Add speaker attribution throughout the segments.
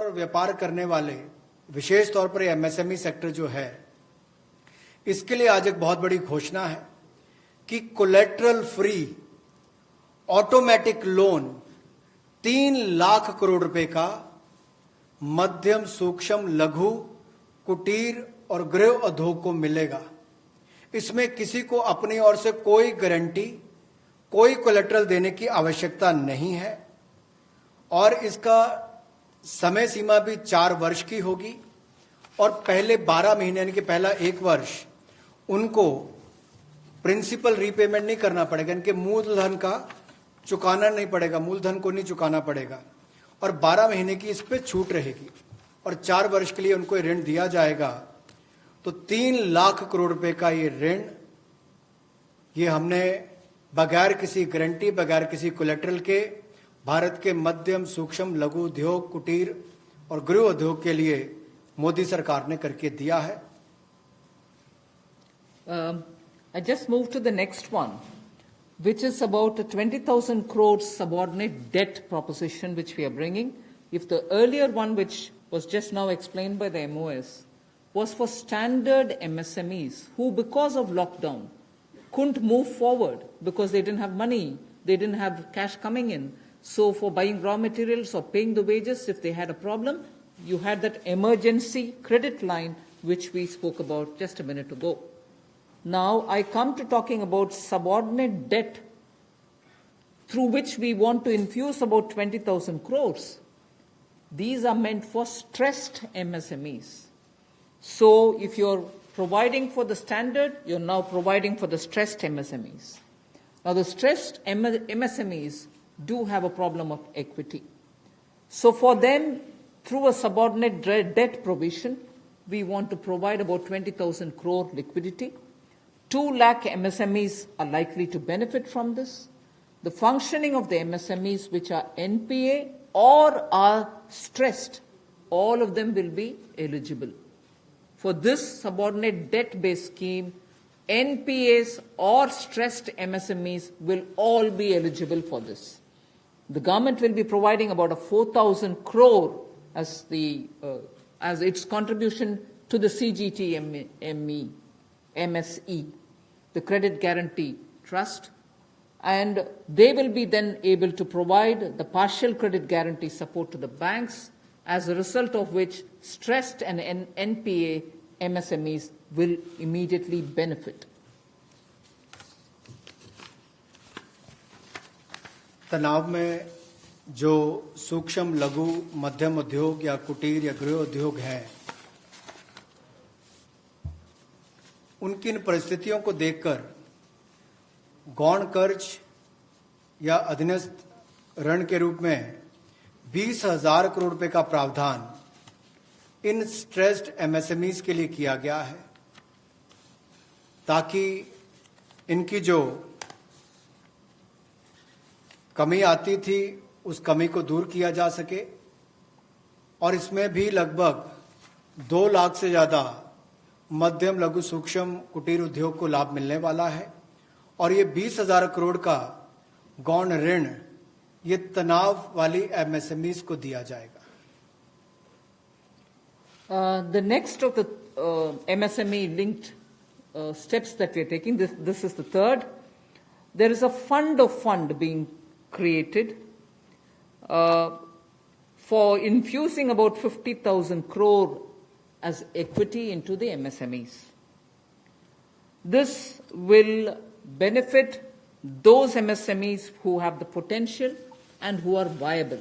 Speaker 1: और व्यापार करने वाले, विशेष तौर पर एमएसएमई सेक्टर जो है, इसके लिए आज एक बहुत बड़ी घोषणा है कि collateral free automatic loan 3 lakh crore रुपए का मध्यम, सूक्ष्म, लघु, कुटीर और गृह उद्योग को मिलेगा। इसमें किसी को अपनी ओर से कोई गारंटी, कोई कोलेटरल देने की आवश्यकता नहीं है और इसका समय सीमा भी 4 वर्ष की होगी और पहले 12 महीने यानी कि पहला 1 वर्ष उनको प्रिंसिपल रीपेमेंट नहीं करना पड़ेगा, इनके मूलधन का चुकाना नहीं पड़ेगा, मूलधन को नहीं चुकाना पड़ेगा और 12 महीने की इस पे छूट रहेगी और 4 वर्ष के लिए उनको ऋण दिया जाएगा। तो 3 लाख करोड़ रुपए का ये ऋण, ये हमने बगैर किसी गारंटी, बगैर किसी कोलेटरल के भारत के मध्यम, सूक्ष्म, लघु उद्योग, कुटीर और गृह उद्योग के लिए मोदी सरकार ने करके दिया है।
Speaker 2: I just move to the next one, which is about a 20,000 crore subordinate debt proposition which we are bringing. If the earlier one, which was just now explained by the MOS, was for standard MSMEs who, because of lockdown, couldn't move forward because they didn't have money, they didn't have cash coming in. So for buying raw materials or paying the wages, if they had a problem, you had that emergency credit line which we spoke about just a minute ago. Now I come to talking about subordinate debt through which we want to infuse about 20,000 crores. These are meant for stressed MSMEs. So if you're providing for the standard, you're now providing for the stressed MSMEs. Now the stressed MSMEs do have a problem of equity. So for them, through a subordinate debt provision, we want to provide about 20,000 crore liquidity. 2 lakh MSMEs are likely to benefit from this. The functioning of the MSMEs which are NPA or are stressed, all of them will be eligible. For this subordinate debt-based scheme, NPAs or stressed MSMEs will all be eligible for this. The government will be providing about a 4,000 crore as its contribution to the MSE, the Credit Guarantee Trust, and they will be then able to provide the partial credit guarantee support to the banks, as a result of which stressed and NPA MSMEs will immediately benefit.
Speaker 1: तनाव में जो सूक्ष्म, लघु, मध्यम उद्योग या कुटीर या गृह उद्योग हैं, उनकी इन परिस्थितियों को देखकर गौण कर्ज या अधीनस्थ ऋण के रूप में 20,000 करोड़ रुपए का प्रावधान इन स्ट्रेस्ड एमएसएमईज के लिए किया गया है, ताकि इनकी जो कमी आती थी उस कमी को दूर किया जा सके। और इसमें भी लगभग 2 लाख से ज्यादा मध्यम, लघु, सूक्ष्म, कुटीर उद्योग को लाभ मिलने वाला है और ये 20,000 करोड़ का गौण ऋण ये तनाव वाली एमएसएमईज को दिया जाएगा।
Speaker 2: The next of the MSME linked steps that we are taking, this is the third. There is a fund of fund being created for infusing about 50,000 crore as equity into the MSMEs. This will benefit those MSMEs who have the potential and who are viable.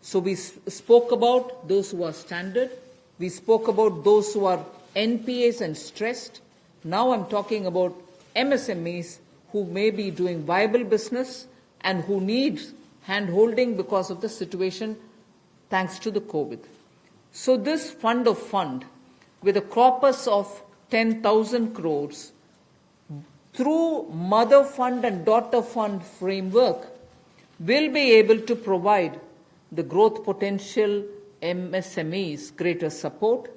Speaker 2: So we spoke about those who are standard. We spoke about those who are NPAs and stressed. Now I'm talking about MSMEs who may be doing viable business and who need hand-holding because of the situation thanks to the COVID. So this fund of fund, with a corpus of 10,000 crores, through mother fund and daughter fund framework, will be able to provide the growth potential MSMEs greater support,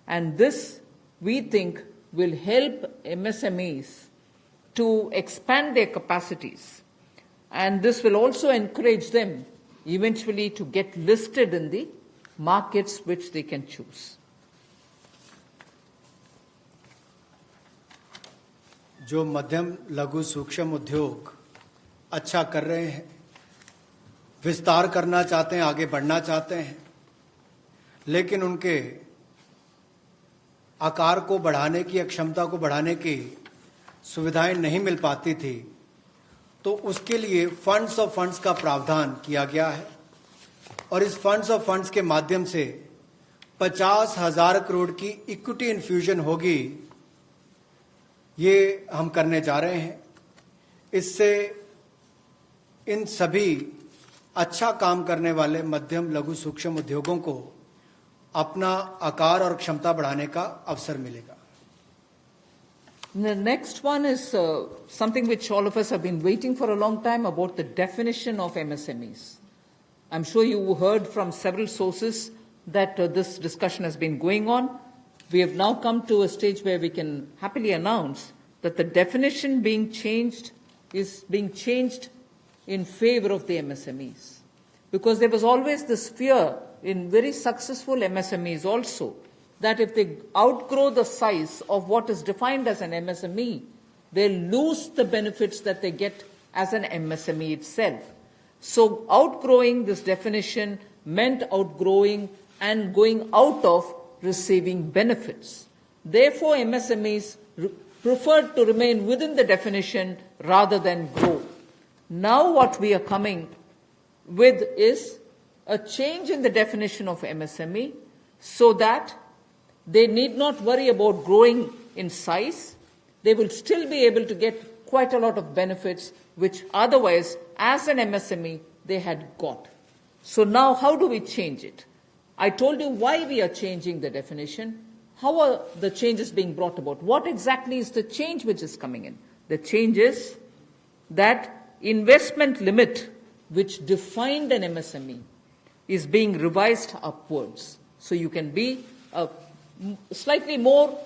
Speaker 2: and this, we think, will help MSMEs to expand their capacities, and this will also encourage them eventually to get listed in the markets which they can choose.
Speaker 1: जो मध्यम लघु सूक्ष्म उद्योग अच्छा कर रहे हैं, विस्तार करना चाहते हैं, आगे बढ़ना चाहते हैं, लेकिन उनके आकार को बढ़ाने की, क्षमता को बढ़ाने की सुविधाएं नहीं मिल पाती थी, तो उसके लिए फंड्स ऑफ फंड्स का प्रावधान किया गया है और इस फंड्स ऑफ फंड्स के माध्यम से 50,000 करोड़ की इक्विटी इन्फ्यूजन होगी। ये हम करने जा रहे हैं। इससे इन सभी अच्छा काम करने वाले मध्यम लघु सूक्ष्म उद्योगों को अपना आकार और क्षमता बढ़ाने का अवसर मिलेगा।
Speaker 2: The next one is something which all of us have been waiting for a long time, about the definition of MSMEs. I'm sure you heard from several sources that this discussion has been going on. We have now come to a stage where we can happily announce that the definition being changed is being changed in favor of the MSMEs. Because there was always this fear in very successful MSMEs also that if they outgrow the size of what is defined as an MSME, they'll lose the benefits that they get as an MSME itself. So outgrowing this definition meant outgrowing and going out of receiving benefits. Therefore, MSMEs preferred to remain within the definition rather than grow. Now what we are coming with is a change in the definition of MSME so that they need not worry about growing in size. They will still be able to get quite a lot of benefits which otherwise, as an MSME, they had got. So now how do we change it? I told you why we are changing the definition. How are the changes being brought about? What exactly is the change which is coming in? The change is that investment limit which defined an MSME is being revised upwards. So you can be a slightly more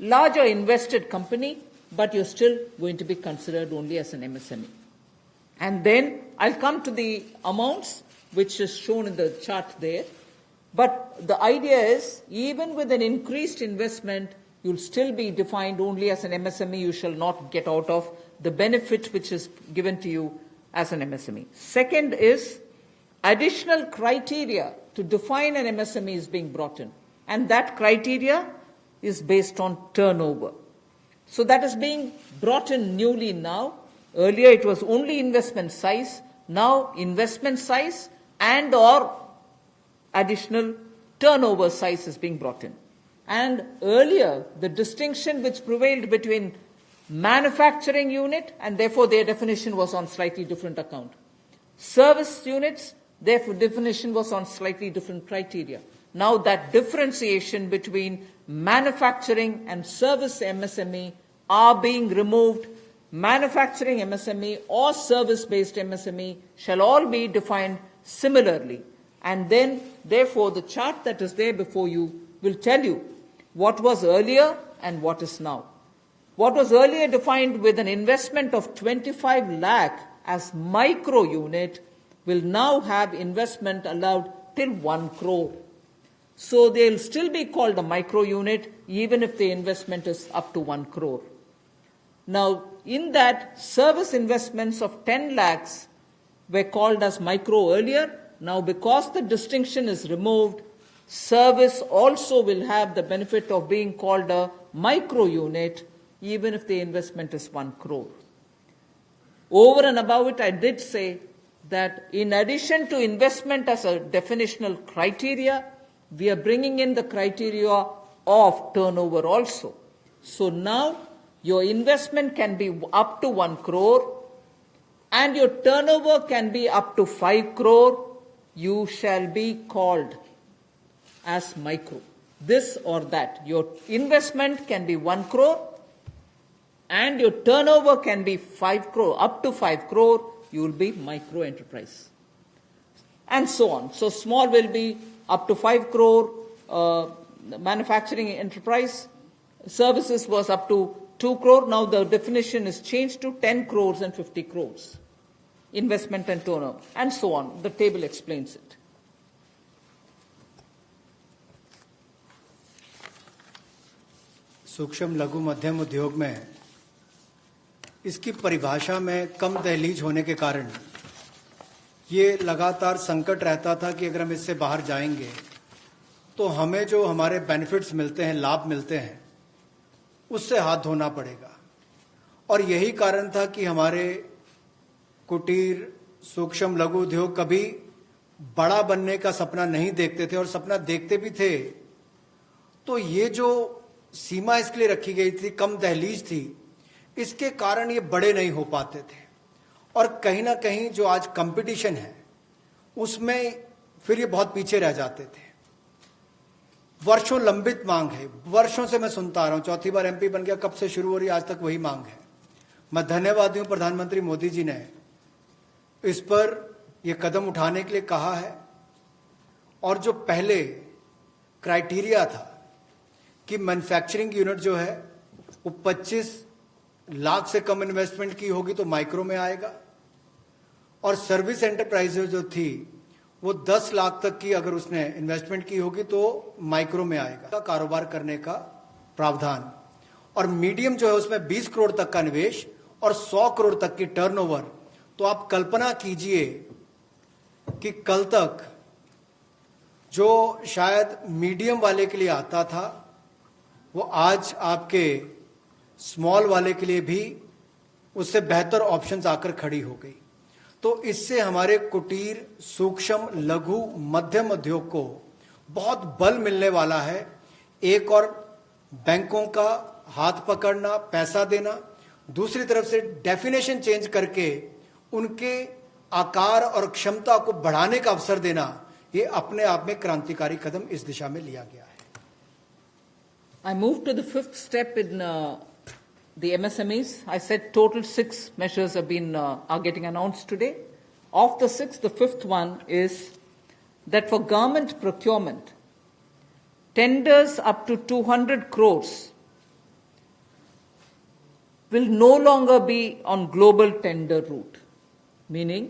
Speaker 2: larger invested company, but you're still going to be considered only as an MSME. And then I'll come to the amounts which is shown in the chart there. But the idea is, even with an increased investment, you'll still be defined only as an MSME. You shall not get out of the benefit which is given to you as an MSME. Second is, additional criteria to define an MSME is being brought in. And that criteria is based on turnover. So that is being brought in newly now. Earlier it was only investment size. Now investment size and or additional turnover size is being brought in. And earlier, the distinction which prevailed between manufacturing unit, and therefore their definition was on slightly different account. Service units, their definition was on slightly different criteria. Now that differentiation between manufacturing and service MSME are being removed. Manufacturing MSME or service-based MSME shall all be defined similarly. And then, therefore, the chart that is there before you will tell you what was earlier and what is now. What was earlier defined with an investment of 25 lakh as micro unit will now have investment allowed till 1 crore. So they'll still be called a micro unit even if the investment is up to 1 crore. Now, in that, service investments of 10 lakhs were called as micro earlier. Now, because the distinction is removed, service also will have the benefit of being called a micro unit even if the investment is 1 crore. Over and above it, I did say that in addition to investment as a definitional criteria, we are bringing in the criteria of turnover also. So now your investment can be up to 1 crore and your turnover can be up to 5 crore. You shall be called as micro. This or that. Your investment can be 1 crore and your turnover can be 5 crore. Up to 5 crore, you will be micro enterprise. And so on. So small will be up to 5 crore, manufacturing enterprise. Services was up to 2 crore. Now the definition is changed to 10 crores and 50 crores. Investment and turnover, and so on. The table explains it.
Speaker 1: सूक्ष्म लघु मध्यम उद्योग में इसकी परिभाषा में कम दहलीज होने के कारण ये लगातार संकट रहता था कि अगर हम इससे बाहर जाएंगे तो हमें जो हमारे बेनिफिट्स मिलते हैं, लाभ मिलते हैं, उससे हाथ धोना पड़ेगा। और यही कारण था कि हमारे कुटीर सूक्ष्म लघु उद्योग कभी बड़ा बनने का सपना नहीं देखते थे, और सपना देखते भी थे तो ये जो सीमा इसके लिए रखी गई थी, कम दहलीज थी, इसके कारण ये बड़े नहीं हो पाते थे। और कहीं ना कहीं जो आज कंपटीशन है उसमें फिर ये बहुत पीछे रह जाते थे। वर्षों लंबित मांग है, वर्षों से मैं सुनता आ रहा हूं, चौथी बार एमपी बन गया, कब से शुरू हो रही, आज तक वही मांग है। मैं धन्यवादी हूं प्रधानमंत्री मोदी जी ने इस पर यह कदम उठाने के लिए कहा है। और जो पहले क्राइटेरिया था कि मैन्युफैक्चरिंग यूनिट जो है वो 25 लाख से कम इन्वेस्टमेंट की होगी तो माइक्रो में आएगा, और सर्विस एंटरप्राइजेज जो थी वो 10 लाख तक की अगर उसने इन्वेस्टमेंट की होगी तो माइक्रो में आएगा कारोबार करने का प्रावधान। और मीडियम जो है उसमें 20 करोड़ तक का निवेश और 100 करोड़ तक की टर्नओवर। तो आप कल्पना कीजिए कि कल तक जो शायद मीडियम वाले के लिए आता था वो आज आपके स्मॉल वाले के लिए भी उससे बेहतर ऑप्शंस आकर खड़ी हो गई। तो इससे हमारे कुटीर सूक्ष्म लघु मध्यम उद्योग को बहुत बल मिलने वाला है। एक और बैंकों का हाथ पकड़ना, पैसा देना, दूसरी तरफ से डेफिनेशन चेंज करके उनके आकार और क्षमता को बढ़ाने का अवसर देना, ये अपने आप में क्रांतिकारी कदम इस दिशा में लिया गया है।
Speaker 2: I move to the fifth step in the MSMEs. I said total 6 measures are getting announced today. Of the 6, the fifth one is that for government procurement, tenders up to 200 crores will no longer be on global tender route, meaning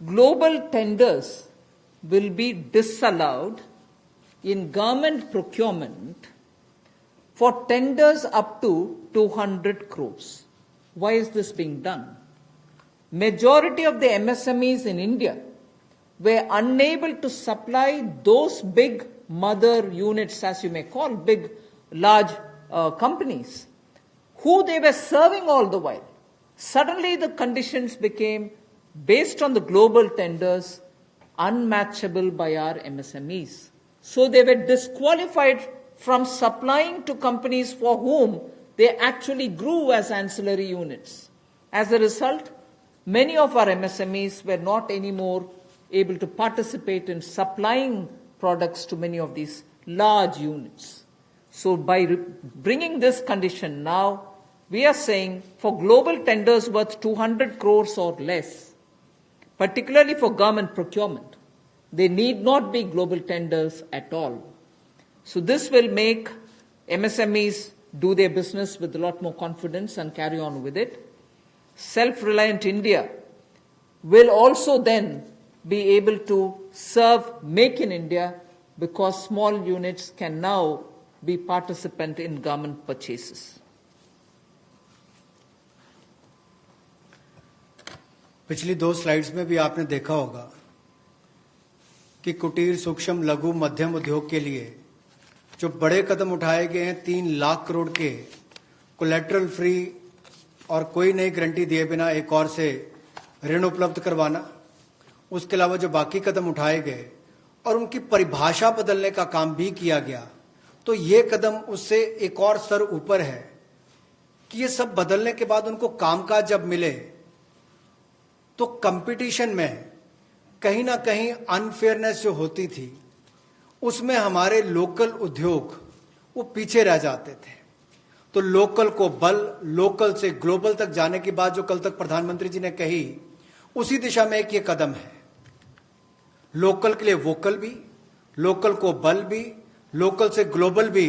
Speaker 2: global tenders will be disallowed in government procurement for tenders up to 200 crores. Why is this being done? Majority of the MSMEs in India were unable to supply those big mother units, as you may call, big, large companies, who they were serving all the while. Suddenly the conditions became, based on the global tenders, unmatchable by our MSMEs. So they were disqualified from supplying to companies for whom they actually grew as ancillary units. As a result, many of our MSMEs were not anymore able to participate in supplying products to many of these large units. So by bringing this condition now, we are saying for global tenders worth 200 crores or less, particularly for government procurement, they need not be global tenders at all. So this will make MSMEs do their business with a lot more confidence and carry on with it. Self-reliant India will also then be able to serve Make in India, because small units can now be participant in government purchases.
Speaker 1: पिछली 2 slides में भी आपने देखा होगा कि कुटीर सूक्ष्म लघु मध्यम उद्योग के लिए जो बड़े कदम उठाए गए हैं, 3 लाख करोड़ के कोलेटरल फ्री और कोई नई गारंटी दिए बिना एक और से ऋण उपलब्ध करवाना, उसके अलावा जो बाकी कदम उठाए गए और उनकी परिभाषा बदलने का काम भी किया गया, तो ये कदम उससे एक और स्तर ऊपर है कि ये सब बदलने के बाद उनको कामकाज जब मिले तो कंपटीशन में कहीं ना कहीं अनफेयरनेस जो होती थी उसमें हमारे लोकल उद्योग वो पीछे रह जाते थे। तो लोकल को बल, लोकल से ग्लोबल तक जाने की बात जो कल तक प्रधानमंत्री जी ने कही, उसी दिशा में एक ये कदम है। लोकल के लिए वोकल भी, लोकल को बल भी, लोकल से ग्लोबल भी।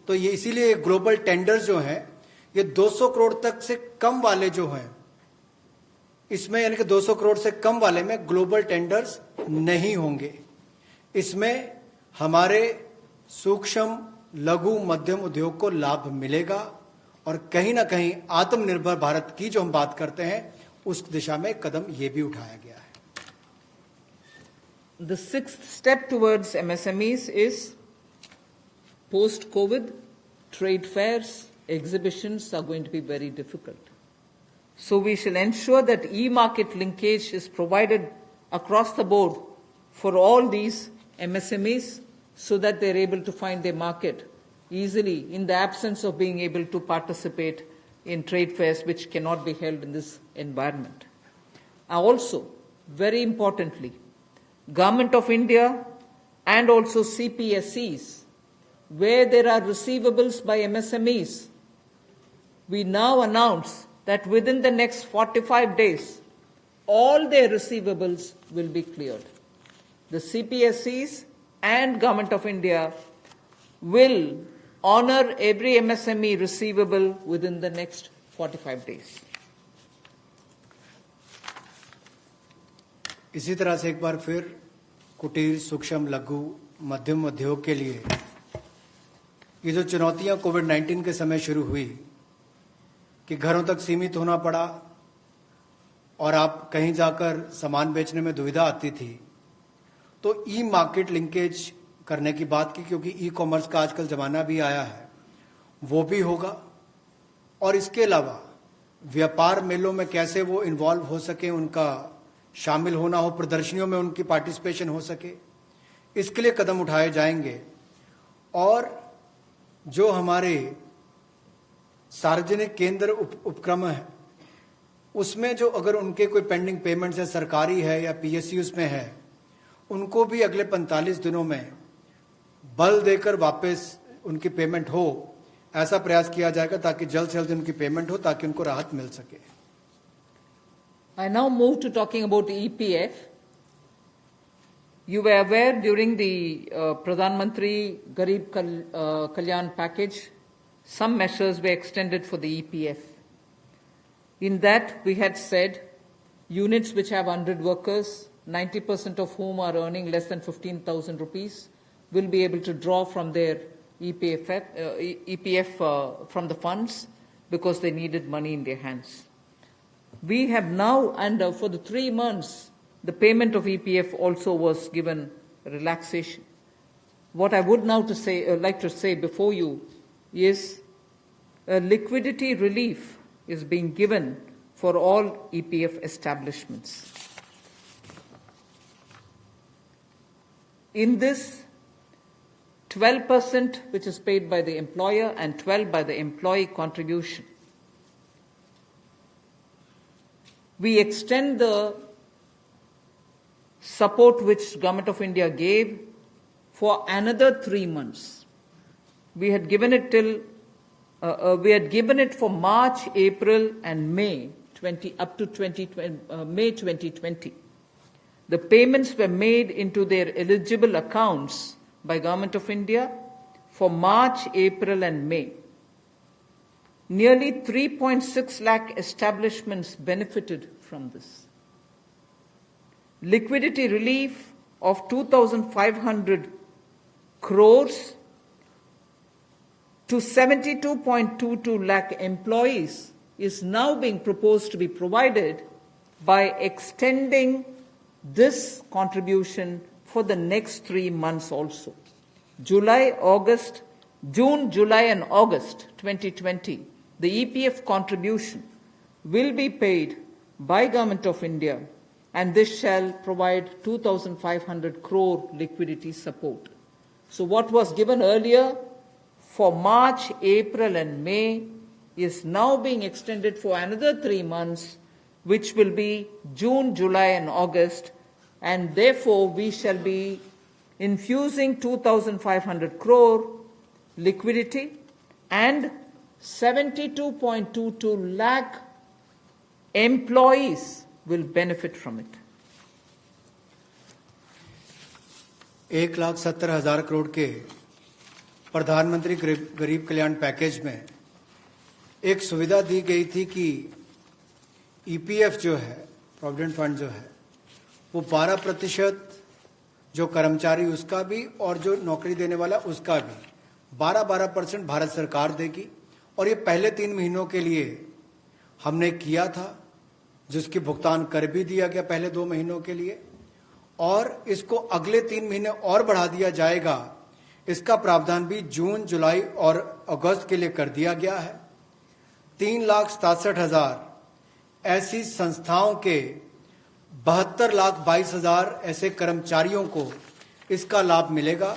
Speaker 1: तो ये इसीलिए ग्लोबल टेंडर्स जो हैं ये 200 करोड़ तक से कम वाले जो हैं, इसमें यानी कि 200 करोड़ से कम वाले में ग्लोबल टेंडर्स नहीं होंगे। इसमें हमारे सूक्ष्म लघु मध्यम उद्योग को लाभ मिलेगा और कहीं ना कहीं आत्मनिर्भर भारत की जो हम बात करते हैं उस दिशा में कदम ये भी उठाया गया है.
Speaker 2: The sixth step towards MSMEs is post-COVID, trade fairs, exhibitions are going to be very difficult. So we shall ensure that e-market linkage is provided across the board for all these MSMEs so that they're able to find their market easily in the absence of being able to participate in trade fairs which cannot be held in this environment. Also, very importantly, Government of India and also CPSEs, where there are receivables by MSMEs, we now announce that within the next 45 days, all their receivables will be cleared. The CPSEs and Government of India will honor every MSME receivable within the next 45 days.
Speaker 1: इसी तरह से एक बार फिर कुटीर सूक्ष्म लघु मध्यम उद्योग के लिए ये जो चुनौतियां कोविड-19 के समय शुरू हुई कि घरों तक सीमित होना पड़ा और आप कहीं जाकर सामान बेचने में दुविधा आती थी, तो ई मार्केट लिंकेज करने की बात की, क्योंकि ई कॉमर्स का आजकल जमाना भी आया है, वो भी होगा. और इसके अलावा व्यापार मेलों में कैसे वो इन्वॉल्व हो सके, उनका शामिल होना हो, प्रदर्शनियों में उनकी पार्टिसिपेशन हो सके, इसके लिए कदम उठाए जाएंगे. और जो हमारे सार्वजनिक केंद्र उपक्रम है उसमें जो अगर उनके कोई पेंडिंग पेमेंट्स है, सरकारी है या पीएसयूज में है, उनको भी अगले 45 दिनों में बल देकर वापस उनकी पेमेंट हो, ऐसा प्रयास किया जाएगा ताकि जल्द से जल्द उनकी पेमेंट हो, ताकि उनको राहत मिल सके.
Speaker 2: I now move to talking about EPF. You were aware during the Pradhan Mantri Garib Kalyan package, some measures were extended for the EPF. In that, we had said units which have 100 workers, 90% of whom are earning less than 15,000 rupees, will be able to draw from their EPF from the funds because they needed money in their hands. We have now, and for the 3 months, the payment of EPF also was given relaxation. What I would now like to say before you is liquidity relief is being given for all EPF establishments. In this, 12% which is paid by the employer and 12% by the employee contribution. We extend the support which Government of India gave for another 3 months. We had given it for March, April, and May up to May 2020. The payments were made into their eligible accounts by Government of India for March, April, and May. Nearly 3.6 lakh establishments benefited from this. Liquidity relief of 2,500 crores to 72.22 lakh employees is now being proposed to be provided by extending this contribution for the next 3 months also. June, July, and August 2020, the EPF contribution will be paid by Government of India, and this shall provide 2,500 crore liquidity support. So what was given earlier for March, April, and May is now being extended for another 3 months, which will be June, July, and August, and therefore we shall be infusing 2,500 crore liquidity and 72.22 lakh employees will benefit from it.
Speaker 1: 1,70,000 crore के प्रधानमंत्री गरीब कल्याण package में एक सुविधा दी गई थी कि EPF जो है, प्रोविडेंट फंड जो है, वो 12% जो कर्मचारी उसका भी और जो नौकरी देने वाला उसका भी 12-12% भारत सरकार देगी। और ये पहले 3 महीनों के लिए हमने किया था, जिसकी भुगतान कर भी दिया गया पहले 2 महीनों के लिए, और इसको अगले 3 महीने और बढ़ा दिया जाएगा। इसका प्रावधान भी जून, जुलाई और अगस्त के लिए कर दिया गया है। 3,67,000 ऐसी संस्थाओं के 72,22,000 ऐसे कर्मचारियों को इसका लाभ मिलेगा,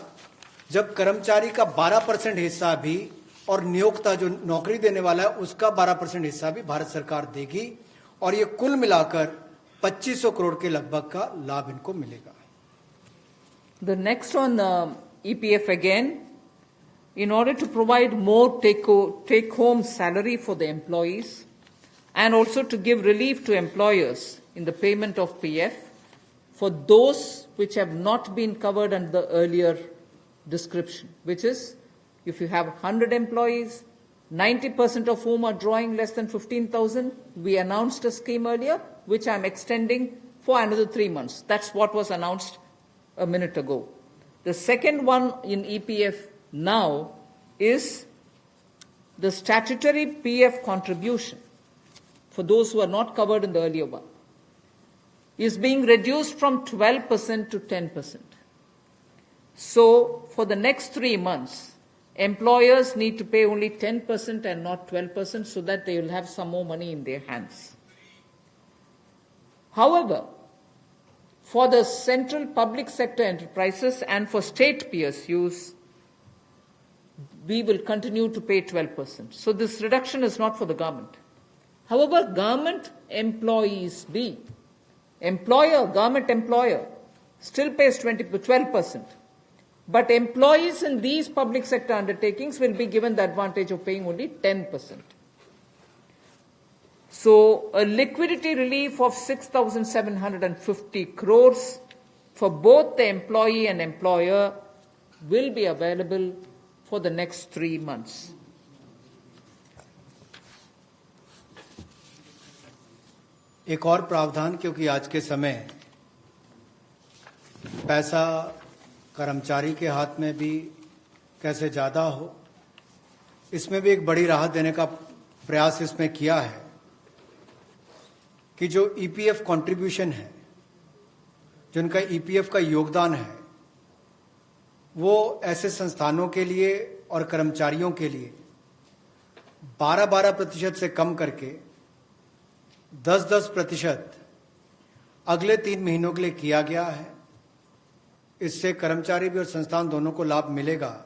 Speaker 1: जब कर्मचारी का 12% हिस्सा भी और नियोक्ता जो नौकरी देने वाला है उसका 12% हिस्सा भी भारत सरकार देगी, और ये कुल मिलाकर 2500 करोड़ के लगभग का लाभ इनको मिलेगा।
Speaker 2: The next on EPF again, in order to provide more take-home salary for the employees and also to give relief to employers in the payment of PF for those which have not been covered under the earlier description, which is if you have 100 employees, 90% of whom are drawing less than 15,000, we announced a scheme earlier, which I'm extending for another 3 months. That's what was announced a minute ago. The second one in EPF now is the statutory PF contribution for those who are not covered in the earlier one is being reduced from 12% to 10%. So for the next 3 months, employers need to pay only 10% and not 12% so that they will have some more money in their hands. However, for the central public sector enterprises and for state PSUs, we will continue to pay 12%. So this reduction is not for the government. However, government employees government employer still pays 12%. But employees in these public sector undertakings will be given the advantage of paying only 10%. So a liquidity relief of 6,750 crores for both the employee and employer will be available for the next 3 months.
Speaker 1: एक और प्रावधान, क्योंकि आज के समय पैसा कर्मचारी के हाथ में भी कैसे ज़्यादा हो, इसमें भी एक बड़ी राहत देने का प्रयास इसमें किया है कि जो ईपीएफ कंट्रीब्यूशन है, जिनका ईपीएफ का योगदान है, वो ऐसे संस्थानों के लिए और कर्मचारियों के लिए 12% से कम करके 10% अगले 3 महीनों के लिए किया गया है। इससे कर्मचारी भी और संस्थान दोनों को लाभ मिलेगा।